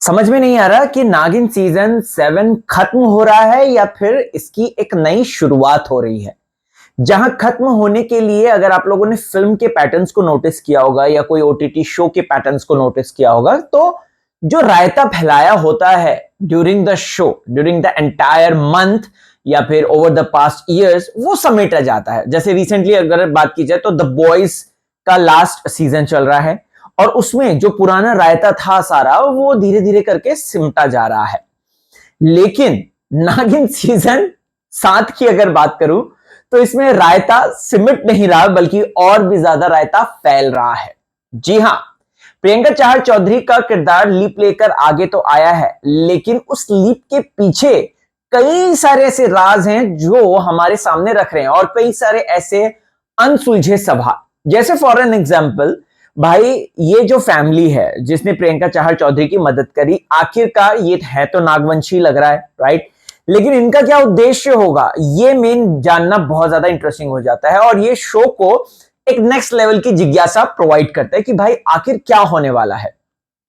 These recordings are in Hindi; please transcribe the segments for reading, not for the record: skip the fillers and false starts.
समझ में नहीं आ रहा कि नागिन सीजन 7 खत्म हो रहा है या फिर इसकी एक नई शुरुआत हो रही है। जहां खत्म होने के लिए अगर आप लोगों ने फिल्म के पैटर्न्स को नोटिस किया होगा या कोई ओटीटी शो के पैटर्न्स को नोटिस किया होगा, तो जो रायता फैलाया होता है during the show, during the entire month या फिर ओवर द पास्ट ईयर्स, वो समेटा जाता है। जैसे रिसेंटली अगर बात की जाए तो द बॉयज का लास्ट सीजन चल रहा है और उसमें जो पुराना रायता था सारा, वो धीरे धीरे करके सिमटा जा रहा है। लेकिन नागिन सीजन 7 की अगर बात करूं तो इसमें रायता सिमट नहीं रहा, बल्कि और भी ज्यादा रायता फैल रहा है। जी हां, प्रियंका चाहर चौधरी का किरदार लीप लेकर आगे तो आया है, लेकिन उस लीप के पीछे कई सारे ऐसे राज हैं जो हमारे सामने रख रहे हैं और कई सारे ऐसे अनसुलझे सवाल। जैसे फॉर एन एग्जाम्पल, भाई ये जो फैमिली है जिसने प्रियंका चाहर चौधरी की मदद करी, आखिरकार ये है तो नागवंशी लग रहा है, राइट? लेकिन इनका क्या उद्देश्य होगा, ये मेन जानना बहुत ज्यादा इंटरेस्टिंग हो जाता है और ये शो को एक नेक्स्ट लेवल की जिज्ञासा प्रोवाइड करता है कि भाई आखिर क्या होने वाला है।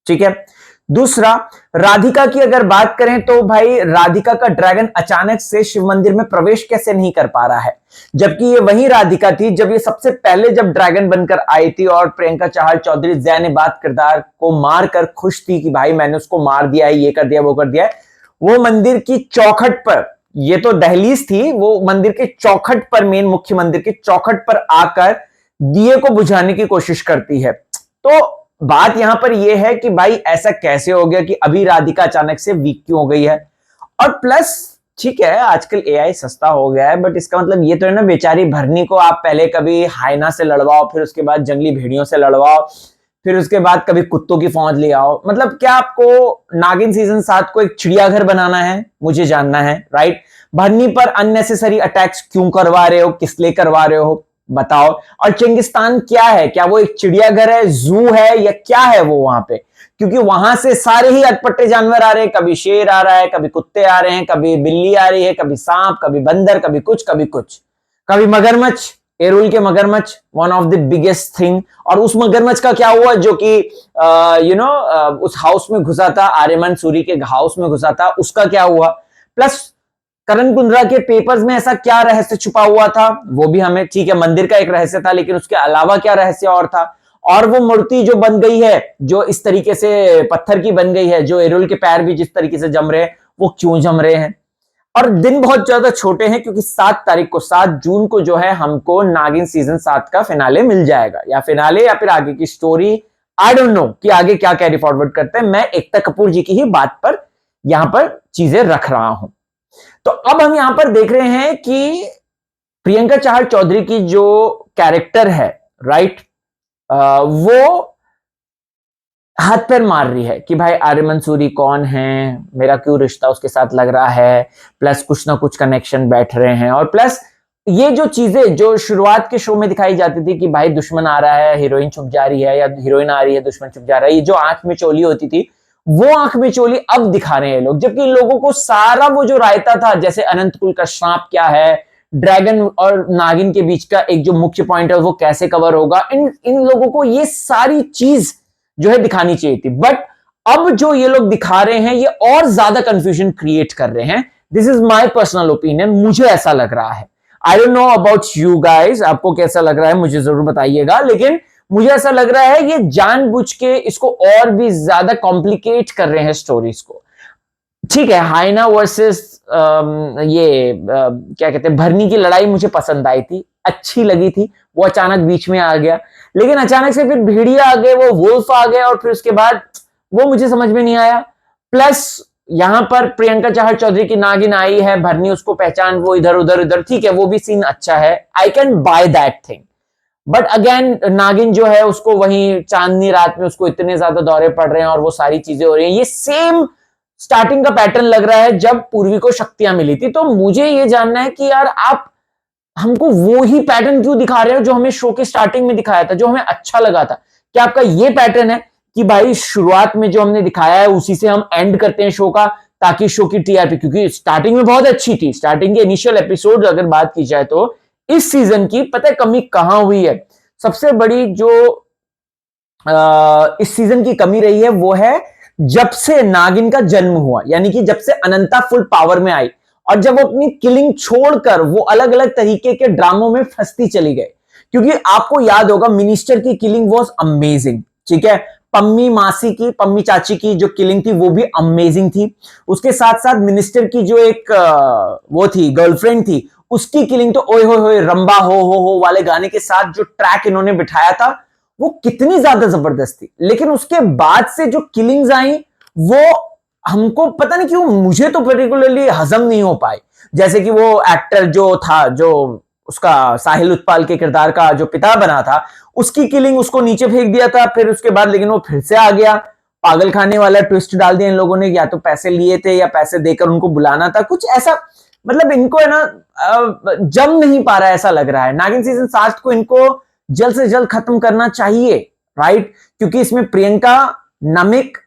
ठीक है। दूसरा, राधिका की अगर बात करें तो भाई राधिका का ड्रैगन अचानक से शिव मंदिर में प्रवेश कैसे नहीं कर पा रहा है, जबकि ये वही राधिका थी जब ये सबसे पहले जब ड्रैगन बनकर आई थी और प्रियंका चाहर चौधरी जैन-ए-बात किरदार को मारकर खुश थी कि भाई मैंने उसको मार दिया है, ये कर दिया वो कर दिया है। वो मंदिर की चौखट पर, ये तो दहलीज थी, वो मंदिर के चौखट पर, मेन मुख्य मंदिर के चौखट पर आकर दिए को बुझाने की कोशिश करती है। तो बात यहां पर यह है कि भाई ऐसा कैसे हो गया कि अभी राधिका अचानक से वीक क्यों हो गई है। और प्लस ठीक है, आजकल एआई सस्ता हो गया है, बट इसका मतलब ये तो है ना, बेचारी भरनी को आप पहले कभी हाइना से लड़वाओ, फिर उसके बाद जंगली भेड़ियों से लड़वाओ, फिर उसके बाद कभी कुत्तों की फौज ले आओ। मतलब क्या आपको नागिन सीजन 7 को एक चिड़ियाघर बनाना है? मुझे जानना है, राइट? भरनी पर अननेसेसरी अटैक्स क्यों करवा रहे हो, किस लिए करवा रहे हो, बताओ। और चिंगिस्तान क्या है? क्या वो एक चिड़ियाघर है, जू है, या क्या है वो वहां पे? क्योंकि वहां से सारे ही अटपटे जानवर आ रहे हैं, कभी शेर आ रहा है, कभी कुत्ते आ रहे हैं, कभी बिल्ली आ रही है, कभी सांप, कभी बंदर, कभी कुछ कभी कुछ, कभी मगरमच्छ, एरुल के मगरमच्छ, one of the biggest thing. और उस मगरमच्छ का क्या हुआ जो कि उस हाउस में घुसा था, आर्यमन सूरी के हाउस में घुसा था, उसका क्या हुआ? प्लस करण कुंद्रा के पेपर्स में ऐसा क्या रहस्य छुपा हुआ था, वो भी हमें, ठीक है मंदिर का एक रहस्य था, लेकिन उसके अलावा क्या रहस्य और था? और वो मूर्ति जो बन गई है, जो इस तरीके से पत्थर की बन गई है, जो एरुल के पैर भी जिस तरीके से जम रहे हैं, वो क्यों जम रहे हैं? और दिन बहुत ज्यादा छोटे हैं क्योंकि 7 तारीख को, 7 जून को जो है हमको नागिन सीजन 7 का फिनाले मिल जाएगा, या फिनाले या फिर आगे की स्टोरी, आई डोंट नो कि आगे क्या कैरी फॉरवर्ड करते हैं। मैं एकता कपूर जी की ही बात पर यहां पर चीजें रख रहा हूं। तो अब हम यहां पर देख रहे हैं कि प्रियंका चाहर चौधरी की जो कैरेक्टर है, राइट, वो हाथ पैर मार रही है कि भाई आर्यमन सूरी कौन है, मेरा क्यों रिश्ता उसके साथ लग रहा है, प्लस कुछ ना कुछ कनेक्शन बैठ रहे हैं। और प्लस ये जो चीजें जो शुरुआत के शो में दिखाई जाती थी कि भाई दुश्मन आ रहा है, हीरोइन छुप जा रही है, या हीरोइन आ रही है, दुश्मन छुप जा रहा है, ये जो आंख में चोली होती थी, वो आंख में चोली अब दिखा रहे हैं लोग। जबकि इन लोगों को सारा वो जो रायता था, जैसे अनंत कुल का श्राप क्या है, ड्रैगन और नागिन के बीच का एक जो मुख्य पॉइंट है वो कैसे कवर होगा, इन लोगों को ये सारी चीज जो है दिखानी चाहिए थी। बट अब जो ये लोग दिखा रहे हैं, ये और ज्यादा कंफ्यूजन क्रिएट कर रहे हैं। This is my personal opinion, मुझे ऐसा लग रहा है। I don't know about you guys, आपको कैसा लग रहा है मुझे जरूर बताइएगा, लेकिन मुझे ऐसा लग रहा है ये जानबूझ के इसको और भी ज्यादा कॉम्प्लिकेट कर रहे हैं स्टोरीज को। ठीक है, हाइना वर्सेस क्या कहते हैं, भरनी की लड़ाई मुझे पसंद आई थी, अच्छी लगी थी। वो अचानक बीच में आ गया, लेकिन अचानक से फिर भेड़िया आ गए, वो वुल्फ आ गए, और फिर उसके बाद वो मुझे समझ में नहीं आया। प्लस यहां पर प्रियंका चाहर चौधरी की नागिन आई है, भरनी उसको पहचान, वो इधर उधर उधर, ठीक है वो भी सीन अच्छा है, I can by that thing. But again नागिन जो है उसको वहीं चांदनी रात में उसको इतने ज्यादा दौरे पड़ रहे हैं और वो सारी चीजें हो रही हैं, ये सेम स्टार्टिंग का पैटर्न लग रहा है जब पूर्वी को शक्तियां मिली थी। तो मुझे ये जानना है कि यार आप हमको वो ही पैटर्न क्यों दिखा रहे हो जो हमें शो के स्टार्टिंग में दिखाया था, जो हमें अच्छा लगा था? क्या आपका ये पैटर्न है कि भाई शुरुआत में जो हमने दिखाया है उसी से हम एंड करते हैं शो का, ताकि शो की टीआरपी, क्योंकि स्टार्टिंग में बहुत अच्छी थी, स्टार्टिंग के इनिशियल एपिसोड अगर बात की जाए तो इस सीजन की पता है कमी कहां हुई है? सबसे बड़ी जो इस सीजन की कमी रही है वो है जब से नागिन का जन्म हुआ, यानी कि जब से अनंता फुल पावर में आई और जब वो अपनी किलिंग छोड़कर वो अलग अलग तरीके के ड्रामों में फंसती चली गई। क्योंकि आपको याद होगा मिनिस्टर की किलिंग वॉज अमेजिंग, ठीक है। पम्मी मासी की, पम्मी चाची की जो किलिंग थी वो भी अमेजिंग थी। उसके साथ साथ मिनिस्टर की जो एक वो थी गर्लफ्रेंड थी, उसकी किलिंग तो ओए होए रंबा हो वाले गाने के साथ जो ट्रैक इन्होंने बिठाया था वो कितनी ज्यादा जबरदस्त थी। लेकिन उसके बाद से जो किलिंग्स आई वो हमको पता नहीं क्यों, मुझे तो पर्टिकुलरली हजम नहीं हो पाई। जैसे कि वो एक्टर जो था, जो उसका साहिल उत्पाल के किरदार का जो पिता बना था, उसकी किलिंग उसको नीचे फेंक दिया था, फिर उसके बाद लेकिन वो फिर से आ गया। पागल खाने वाला ट्विस्ट डाल दिया इन लोगों ने, या तो पैसे लिए थे या पैसे देकर उनको बुलाना था, कुछ ऐसा। मतलब इनको है ना जम नहीं पा रहा है ऐसा लग रहा है। नागिन सीजन 7 को इनको जल्द से जल्द खत्म करना चाहिए, राइट। क्योंकि इसमें प्रियंका, नमिक,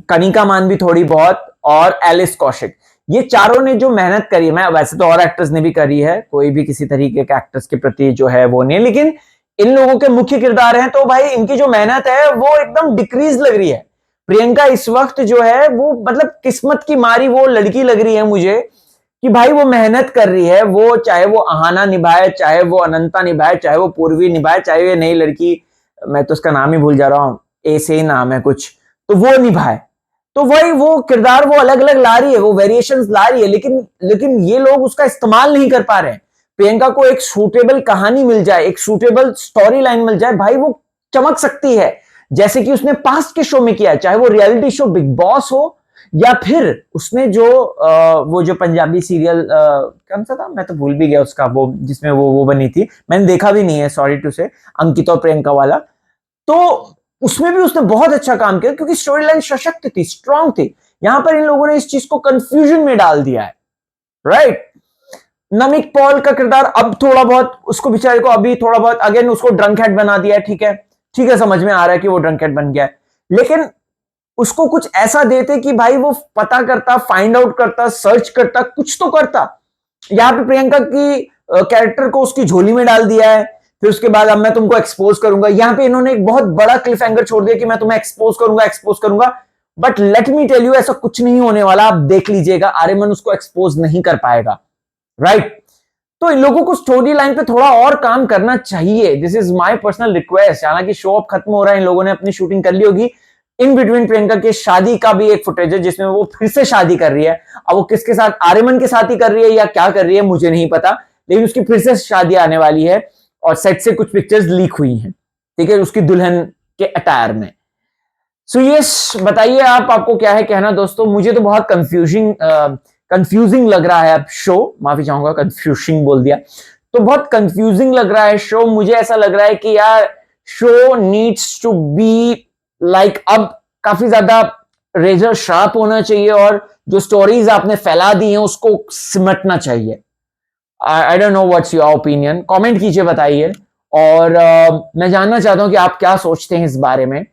कनिका मान भी थोड़ी बहुत और एलिस कौशिक, ये चारों ने जो मेहनत करी है, मैं वैसे तो और एक्टर्स ने भी करी है, कोई भी किसी तरीके के एक्टर्स के प्रति जो है वो नहीं, लेकिन इन लोगों के मुख्य किरदार हैं तो भाई इनकी जो मेहनत है वो एकदम डिक्रीज लग रही है। प्रियंका इस वक्त जो है वो मतलब किस्मत की मारी वो लड़की लग रही है मुझे, कि भाई वो मेहनत कर रही है, वो चाहे वो अहाना निभाए, चाहे वो अनंता निभाए, चाहे वो पूर्वी निभाए, चाहे ये नई लड़की, मैं तो उसका नाम ही भूल जा रहा हूं, ए से ही नाम है कुछ, तो वो निभाए। तो वही वो किरदार वो अलग अलग ला रही है, वो वेरिएशंस ला रही है, लेकिन ये लोग उसका इस्तेमाल नहीं कर पा रहे हैं। प्रियंका को एक सूटेबल कहानी मिल जाए, एक सूटेबल स्टोरी लाइन मिल जाए, भाई वो चमक सकती है। जैसे कि उसने पास्ट के शो में किया है, चाहे वो रियलिटी शो बिग बॉस हो, या फिर उसने जो वो जो पंजाबी सीरियल कौन सा था, मैं तो भूल भी गया उसका, वो जिसमें वो बनी थी, मैंने देखा भी नहीं है, सॉरी टू से, अंकिता और प्रियंका वाला। तो उसमें भी उसने बहुत अच्छा काम किया क्योंकि स्टोरी लाइन सशक्त थी, स्ट्रांग थी। यहां पर इन लोगों ने इस चीज को कंफ्यूजन में डाल दिया है, राइट। नमिक पॉल का किरदार अब थोड़ा बहुत उसको बेचारे को अभी थोड़ा बहुत अगेन उसको ड्रंक हेड बना दिया है, ठीक है, ठीक है, समझ में आ रहा है कि वो ड्रंक हेड बन गया है, लेकिन उसको कुछ ऐसा देते कि भाई वो पता करता, फाइंड आउट करता, सर्च करता, कुछ तो करता। यहां पे प्रियंका की कैरेक्टर को उसकी झोली में डाल दिया है, फिर उसके बाद अब मैं तुमको एक्सपोज करूंगा। यहां पे इन्होंने एक बहुत बड़ा क्लिफ हैंगर छोड़ दिया कि मैं तुम्हें एक्सपोज करूंगा। But let me tell you, ऐसा कुछ नहीं होने वाला, आप देख लीजिएगा, आर्यमन उसको एक्सपोज नहीं कर पाएगा, राइट। तो इन लोगों को स्टोरी लाइन पे थोड़ा और काम करना चाहिए, this is my personal request. हालांकि शो अब खत्म हो रहा है, इन लोगों ने अपनी शूटिंग कर ली होगी। इन बिटवीन प्रियंका के शादी का भी एक फुटेज है जिसमें वो फिर से शादी कर रही है। अब वो किसके साथ, आर्यमन के साथ ही कर रही है या क्या कर रही है मुझे नहीं पता, लेकिन उसकी फिर से शादी आने वाली है और सेट से कुछ पिक्चर्स लीक हुई हैं, ठीक है, उसकी दुल्हन के अटायर में। सो यस, बताइए आपको क्या है कहना दोस्तों। मुझे तो बहुत कंफ्यूजिंग लग रहा है अब शो, माफी चाहूंगा कंफ्यूजिंग बोल दिया, तो बहुत कंफ्यूजिंग लग रहा है शो। मुझे ऐसा लग रहा है कि यार show needs to be like अब काफी ज्यादा रेजर शार्प होना चाहिए और जो स्टोरीज आपने फैला दी हैं उसको सिमटना चाहिए। I don't know what's your opinion, comment कीजिए, बताइए। और मैं जानना चाहता हूं कि आप क्या सोचते हैं इस बारे में।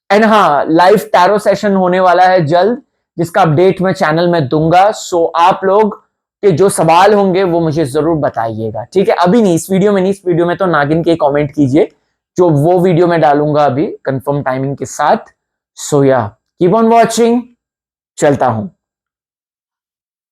एंड हाँ, लाइव टैरो सेशन होने वाला है जल्द, जिसका अपडेट मैं चैनल में दूंगा। सो आप लोग के जो सवाल होंगे वो मुझे जरूर बताइएगा, ठीक है। अभी नहीं, इस वीडियो में नहीं, इस वीडियो में तो नागिन के कमेंट कीजिए, जो वो वीडियो में डालूंगा अभी कंफर्म टाइमिंग के साथ। सो या कीप ऑन वॉचिंग, चलता हूं।